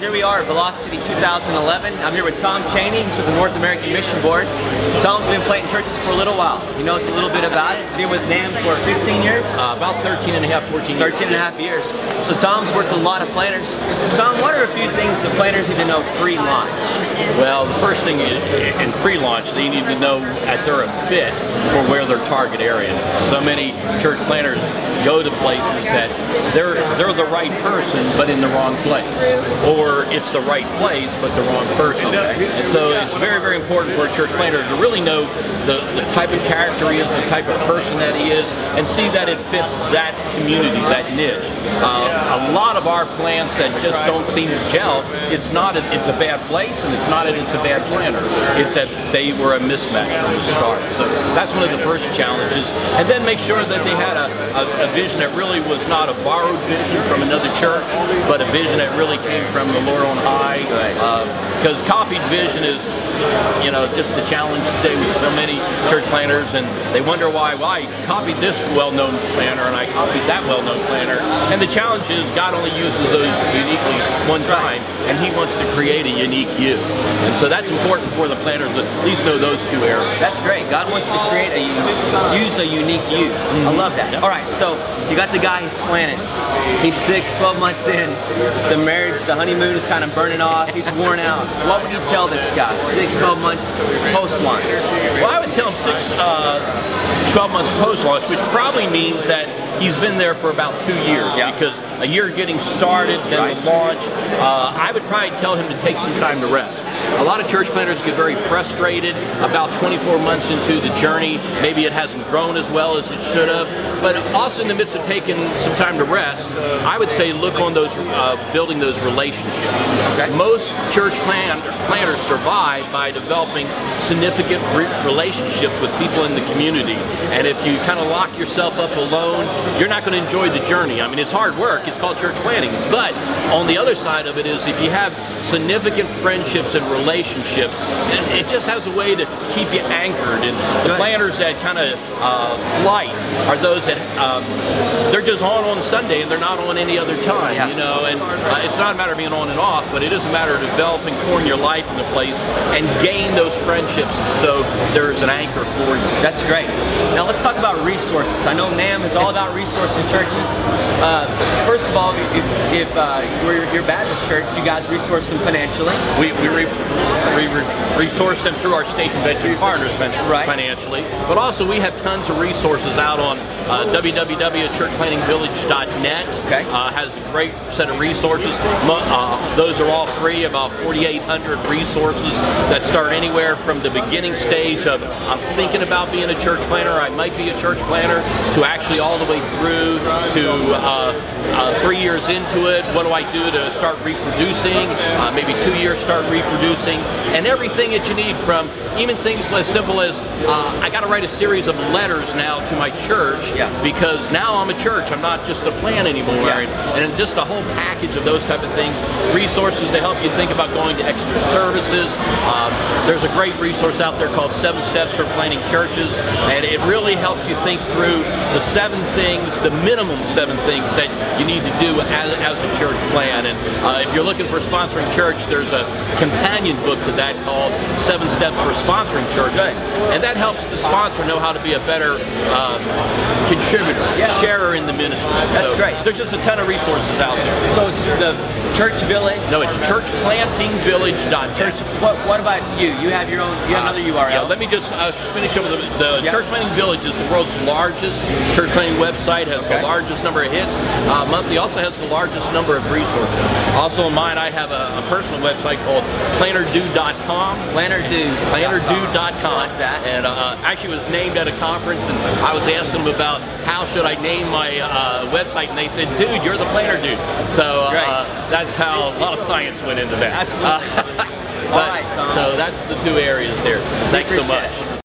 Here we are at Velocity 2011. I'm here with Tom Cheyney. He's with the North American Mission Board. Tom's been planting churches for a little while. He knows a little bit about it. Been with NAM for 15 years? About 13 and a half, 14 years. 13 and a half years. So Tom's worked with a lot of planters. Tom, what are a few things the planters need to know pre-launch? Well, the first thing in pre-launch, they need to know that they're a fit for where their target area is. So many church planters go to places that they're the right person but in the wrong place, or it's the right place but the wrong person. And so it's very, very important for a church planter to really know the type of character he is, the type of person that he is, and see that it fits that community, that niche. A lot of our plants that just don't seem to gel, it's a bad place, and it's not that it's a bad planter. It's that they were a mismatch from the start. So that's one of the first challenges. And then make sure that they had a vision that really was not a borrowed vision from another church, but a vision that really came from the Lord on high. Because copied vision is, just the challenge today with so many church planters, and they wonder why I copied this well-known planter and I copied that well-known planter. And the challenge is God only uses those uniquely one time, and He wants to create a unique you. And so that's important for the planter to at least know those two areas. That's great. God wants to create use a unique you. I love that. Yep. All right, so you got the guy he's planted. He's 12 months in. The marriage, the honeymoon is kind of burning off. He's worn out. What would you tell this guy 12 months post-launch? Well, I would tell him 12 months post-launch, which probably means that he's been there for about 2 years, because a year getting started, then the launch. I would probably tell him to take some time to rest. A lot of church planters get very frustrated about 24 months into the journey. Maybe it hasn't grown as well as it should have. But also in the midst of taking some time to rest, I would say look on those, building those relationships. Most church planters survive by developing significant relationships with people in the community. And if you kind of lock yourself up alone, you're not going to enjoy the journey. I mean, it's hard work. It's called church planting. But on the other side of it is, if you have significant friendships and relationships, it just has a way to keep you anchored. And the planters that kind of flight are those that they're just on Sunday and they're not on any other time. And it's not a matter of being on and off, but it is a matter of developing, pouring your life into place and gain those friendships so there's an anchor for you. That's great. Now let's talk about resources. I know NAM is all about resourcing churches. First of all, if we're your Baptist church, you guys resource them financially. We resource them through our state convention partners financially, but also we have tons of resources out on www.churchplantingvillage.net. Has a great set of resources. Those are all free, about 4,800 resources that start anywhere from the beginning stage of I'm thinking about being a church planter, I might be a church planter, to actually all the way through to 3 years into it, what do I do to start reproducing, maybe 2 years start reproducing, and everything that you need, from even things as simple as I got to write a series of letters now to my church, because now I'm a church, I'm not just a plant anymore, and just a whole package of those type of things, resources to help you think about going to extra services. There's a great resource out there called 7 Steps for Planting Churches, and it really helps you think through the 7 things, the minimum 7 things that you need to do as a church plant. And if you're looking for a sponsoring church, there's a companion book to that called 7 Steps for Sponsoring Churches, and that helps the sponsor know how to be a better contributor, sharer in the ministry. That's great. There's just a ton of resources out there. So it's the Church Village? No, it's churchplantingvillage.net. What about you? You have your own, you have another URL. Yeah, let me just finish up with the Church Planting Village is the world's largest church planting website, has the largest number of hits monthly, also has the largest number of resources. Also on mine, I have a personal website called planterdo.com. Planterdo.com. And actually was named at a conference, and I was asking them about how should I name my website, and they said, dude, you're the planter dude. So that's how a lot of science went into that. Absolutely. All right, Tom. So that's the 2 areas there. Thanks so much.